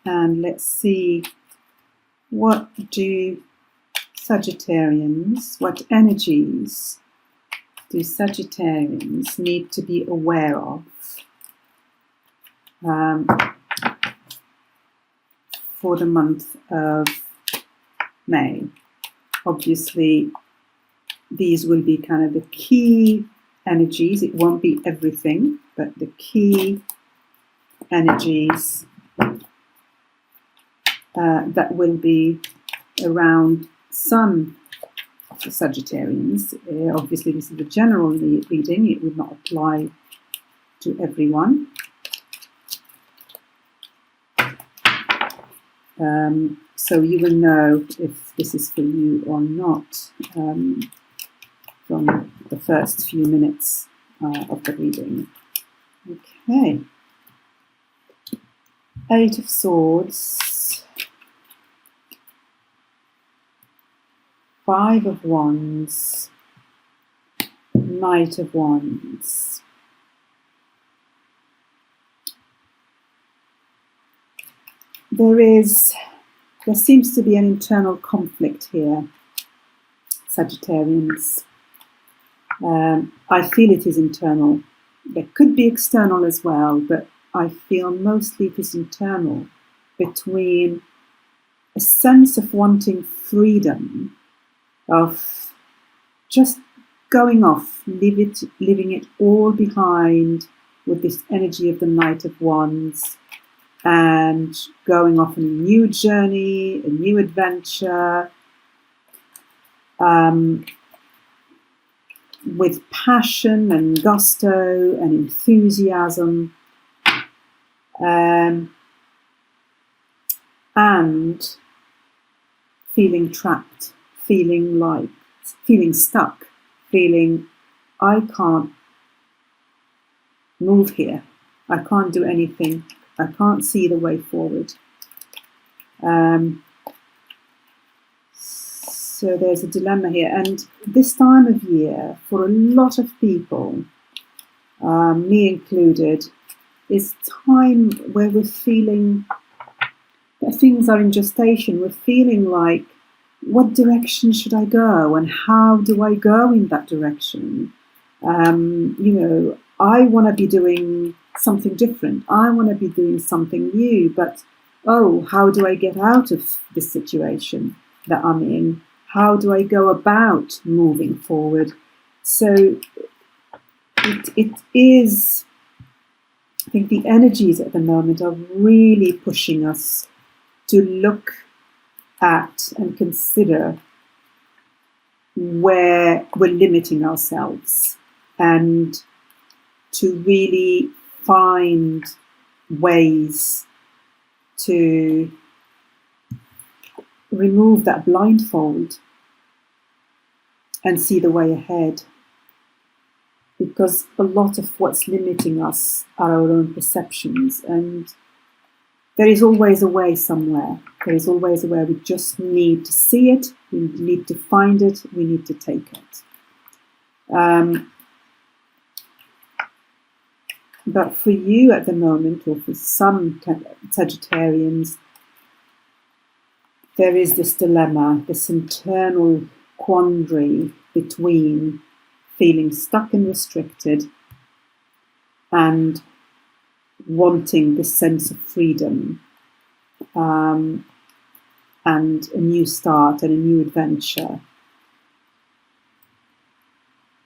And let's see, what do Sagittarians, what energies do Sagittarians need to be aware of for the month of May? Obviously, these will be kind of the key energies. It won't be everything, but the key energies that will be around some of the Sagittarians. Obviously, this is a general reading. It would not apply to everyone. So you will know if this is for you or not from the first few minutes of the reading. Okay. 8 of Swords, 5 of Wands, Knight of Wands. There seems to be an internal conflict here, Sagittarians. I feel it is internal. There could be external as well, but I feel mostly it is internal, between a sense of wanting freedom, of just going off, leaving it all behind with this energy of the Knight of Wands, and going off on a new journey, a new adventure, with passion and gusto and enthusiasm, and feeling trapped, feeling stuck, feeling I can't move here, I can't do anything, I can't see the way forward. So there's a dilemma here, and this time of year, for a lot of people, me included, is time where we're feeling that things are in gestation. We're feeling like, what direction should I go, and how do I go in that direction? I want to be doing something different. I want to be doing something new, but how do I get out of this situation that I'm in? How do I go about moving forward? So it is, I think the energies at the moment are really pushing us to look at and consider where we're limiting ourselves, and to really find ways to remove that blindfold and see the way ahead. Because a lot of what's limiting us are our own perceptions, and there is always a way somewhere. There is always a way. We just need to see it, we need to find it, we need to take it. But for you at the moment, or for some Sagittarians, there is this dilemma, this internal quandary between feeling stuck and restricted and wanting this sense of freedom, and a new start and a new adventure.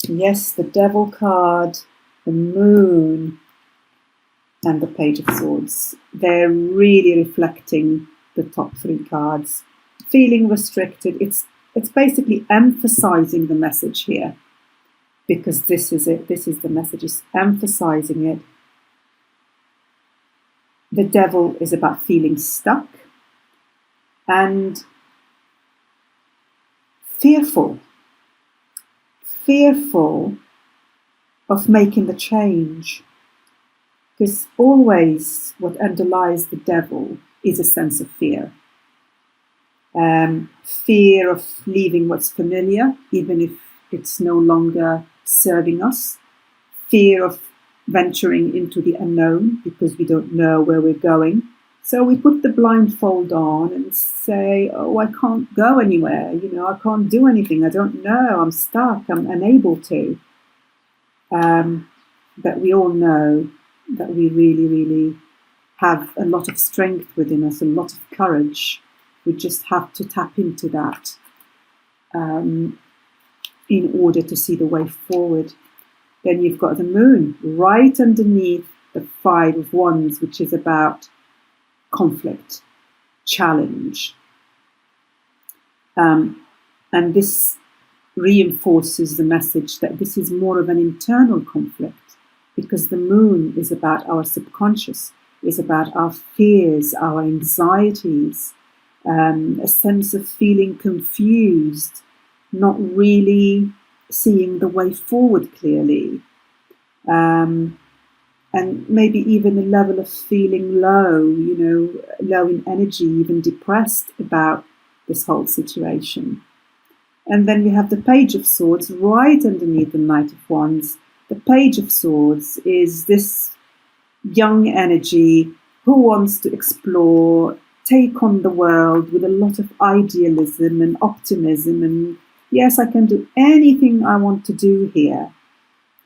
Yes, the Devil card, the Moon, and the Page of Swords. They're really reflecting the top 3 cards. Feeling restricted, it's basically emphasizing the message here, because this is it. This is the message. It's emphasizing it. The Devil is about feeling stuck and fearful of making the change. Because always what underlies the Devil is a sense of fear. Fear of leaving what's familiar, even if it's no longer serving us. Fear of venturing into the unknown, because we don't know where we're going. So we put the blindfold on and say, oh, I can't go anywhere. I can't do anything. I don't know. I'm stuck. I'm unable to. But we all know that we really, really have a lot of strength within us, a lot of courage. We just have to tap into that in order to see the way forward. Then you've got the moon right underneath the Five of Wands, which is about conflict, challenge. And this reinforces the message that this is more of an internal conflict, because the moon is about our subconscious, is about our fears, our anxieties, a sense of feeling confused, not really seeing the way forward clearly, and maybe even a level of feeling low, low in energy, even depressed about this whole situation. And then we have the Page of Swords right underneath the Knight of Wands. The Page of Swords is this young energy who wants to explore, take on the world with a lot of idealism and optimism, and yes, I can do anything I want to do here.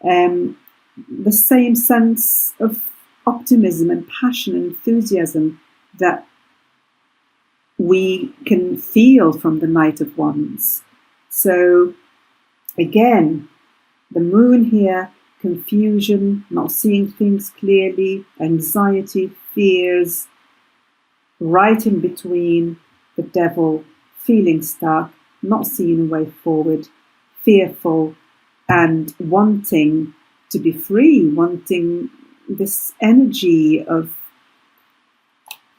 The same sense of optimism and passion and enthusiasm that we can feel from the Knight of Wands. So again, the moon here, confusion, not seeing things clearly, anxiety, fears, right in between the Devil, feeling stuck, not seeing a way forward, fearful, and wanting to be free, wanting this energy of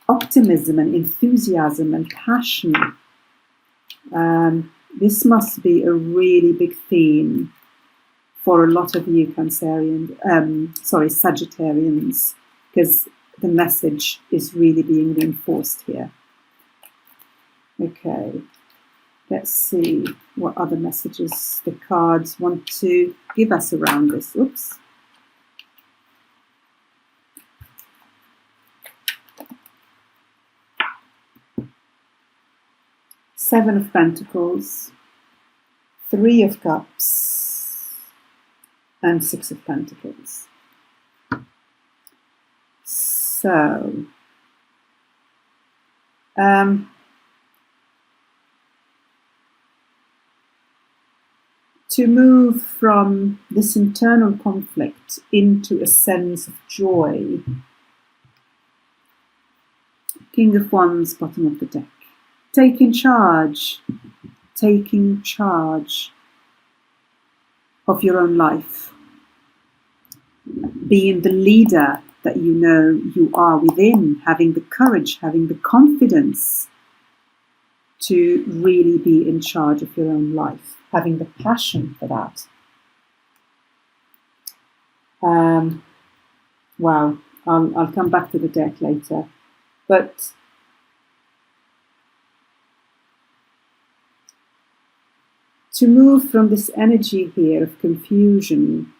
optimism and enthusiasm and passion. This must be a really big theme for a lot of you Sagittarians, because the message is really being reinforced here. Okay, let's see what other messages the cards want to give us around this. Oops. Seven of Pentacles, Three of Cups, and Six of Pentacles. So, to move from this internal conflict into a sense of joy. King of Wands, bottom of the deck. Taking charge of your own life. Being the leader that you know you are within, having the courage, having the confidence to really be in charge of your own life, having the passion for that. Wow, I'll come back to the deck later. But to move from this energy here of confusion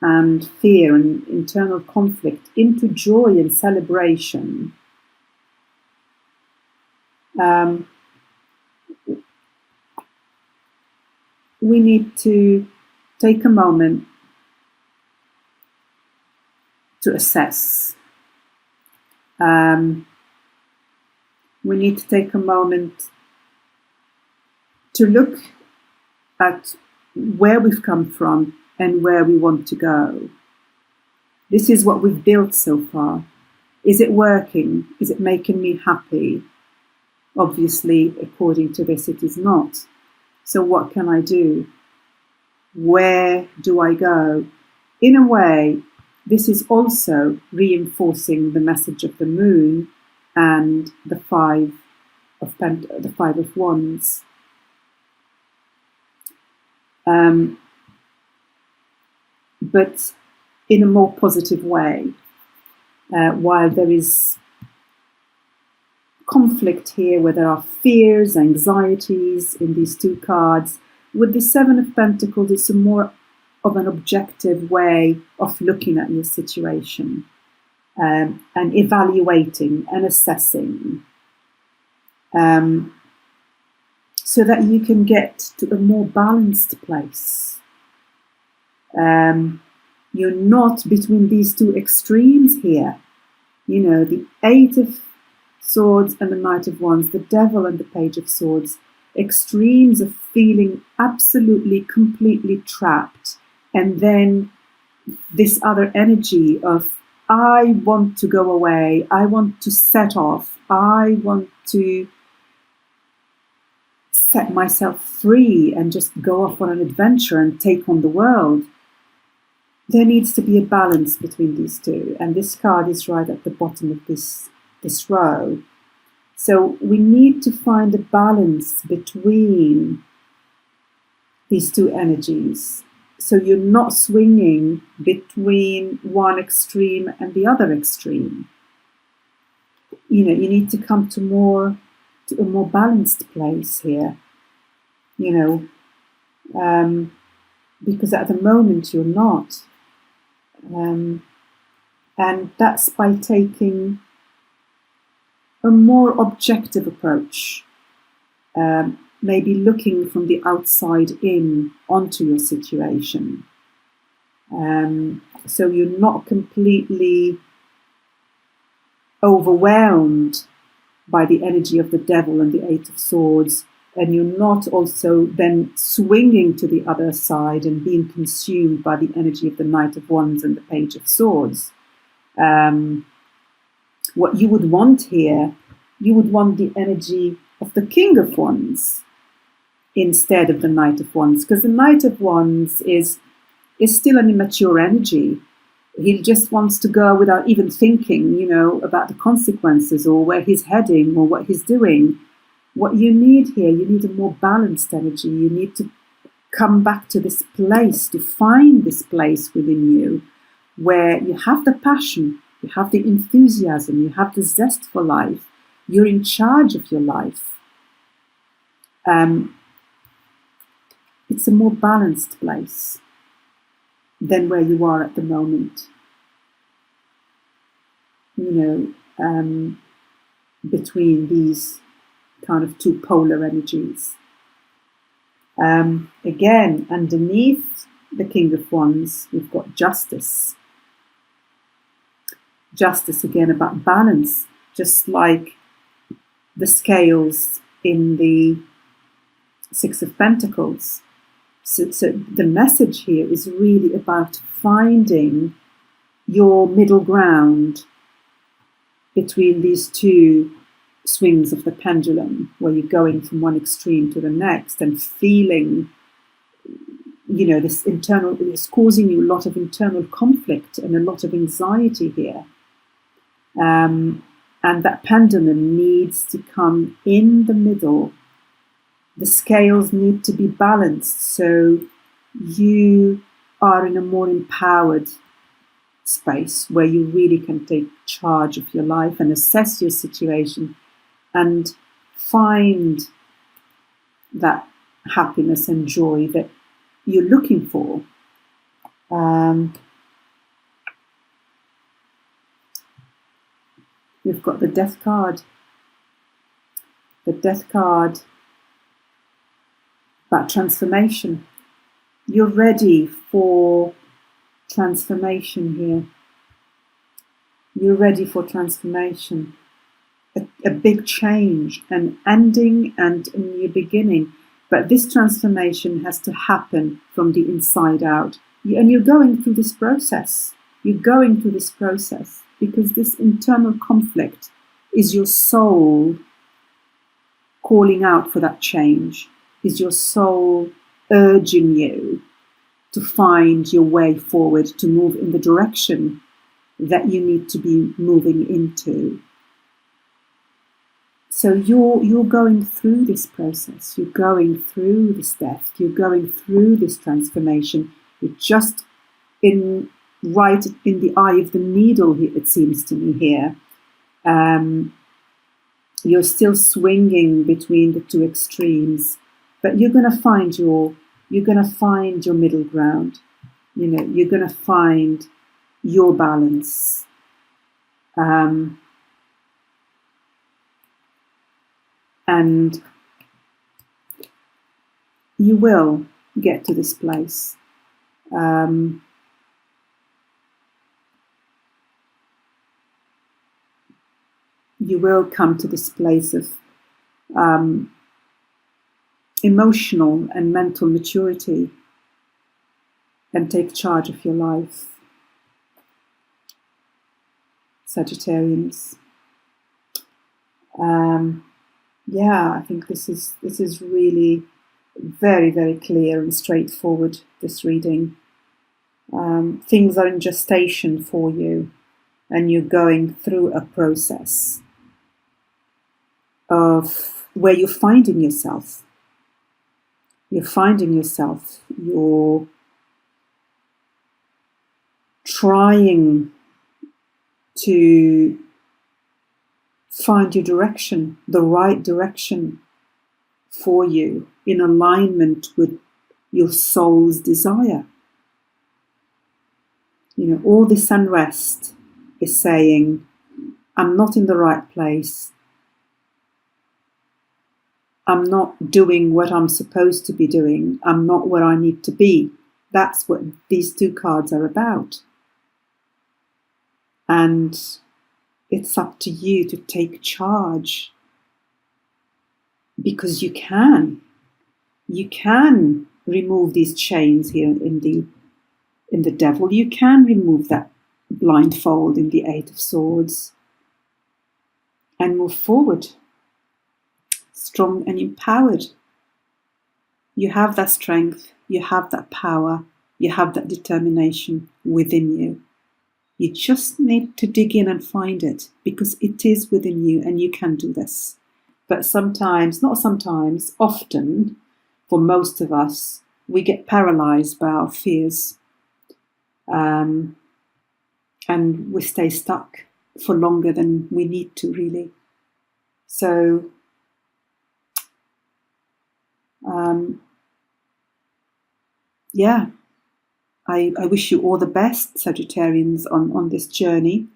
and fear and internal conflict into joy and celebration, we need to take a moment to assess. We need to take a moment to look at where we've come from and where we want to go. This is what we've built so far. Is it working? Is it making me happy? Obviously, according to this, it is not. So what can I do? Where do I go? In a way, this is also reinforcing the message of the moon and the Five of Wands. But in a more positive way, while there is conflict here, where there are fears, anxieties in these two cards, with the Seven of Pentacles, it's a more of an objective way of looking at your situation. and evaluating and assessing, so that you can get to a more balanced place. You're not between these two extremes here. The Eight of Swords and the Knight of Wands, the Devil and the Page of Swords, extremes of feeling absolutely, completely trapped. And then this other energy of, I want to go away, I want to set off, I want to set myself free and just go off on an adventure and take on the world. There needs to be a balance between these two, and this card is right at the bottom of this row. So we need to find a balance between these two energies, so you're not swinging between one extreme and the other extreme. You need to come to a more balanced place here. Because at the moment you're not. And that's by taking a more objective approach, maybe looking from the outside in onto your situation. So you're not completely overwhelmed by the energy of the Devil and the Eight of Swords, and you're not also then swinging to the other side and being consumed by the energy of the Knight of Wands and the Page of Swords. What you would want here, you would want the energy of the King of Wands instead of the Knight of Wands, because the Knight of Wands is still an immature energy. He just wants to go without even thinking, about the consequences or where he's heading or what he's doing. What you need here, you need a more balanced energy. You need to come back to this place, to find this place within you where you have the passion, you have the enthusiasm, you have the zest for life. You're in charge of your life. It's a more balanced place than where you are at the moment. Between these kind of two polar energies. Again, underneath the King of Wands, we've got Justice. Justice, again, about balance, just like the scales in the Six of Pentacles. So the message here is really about finding your middle ground between these two swings of the pendulum, where you're going from one extreme to the next and feeling, this internal, it's causing you a lot of internal conflict and a lot of anxiety here. And that pendulum needs to come in the middle. The scales need to be balanced so you are in a more empowered space where you really can take charge of your life and assess your situation and find that happiness and joy that you're looking for. We've got the Death card. The Death card about transformation. You're ready for transformation here. You're ready for transformation. A big change, an ending and a new beginning. But this transformation has to happen from the inside out. And you're going through this process. You're going through this process because this internal conflict is your soul calling out for that change, is your soul urging you to find your way forward, to move in the direction that you need to be moving into. So you're going through this process, you're going through this death, you're going through this transformation. You're just right in the eye of the needle, it seems to me here. You're still swinging between the two extremes, but you're going to find your middle ground. You're going to find your balance. And you will get to this place. You will come to this place of emotional and mental maturity and take charge of your life, Sagittarians. I think this is really very, very clear and straightforward, this reading. Things are in gestation for you, and you're going through a process of where you're finding yourself. You're trying to find your direction, the right direction for you, in alignment with your soul's desire. All this unrest is saying, I'm not in the right place. I'm not doing what I'm supposed to be doing. I'm not where I need to be. That's what these two cards are about. And it's up to you to take charge, because you can remove these chains here in the Devil. You can remove that blindfold in the Eight of Swords and move forward, strong and empowered. You have that strength, you have that power, you have that determination within you. You just need to dig in and find it, because it is within you and you can do this. But often, for most of us, we get paralyzed by our fears. And we stay stuck for longer than we need to, really. So, I wish you all the best, Sagittarians, on this journey.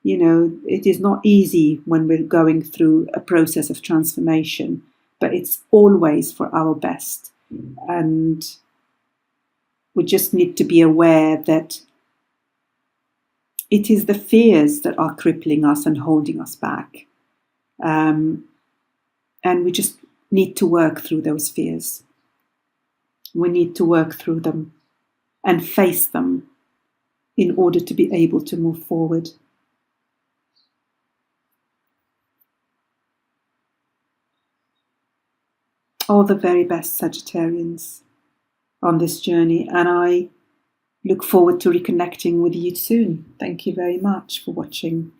It is not easy when we're going through a process of transformation, but it's always for our best. And we just need to be aware that it is the fears that are crippling us and holding us back. And we just need to work through those fears. We need to work through them and face them in order to be able to move forward. All the very best, Sagittarians, on this journey, and I look forward to reconnecting with you soon. Thank you very much for watching.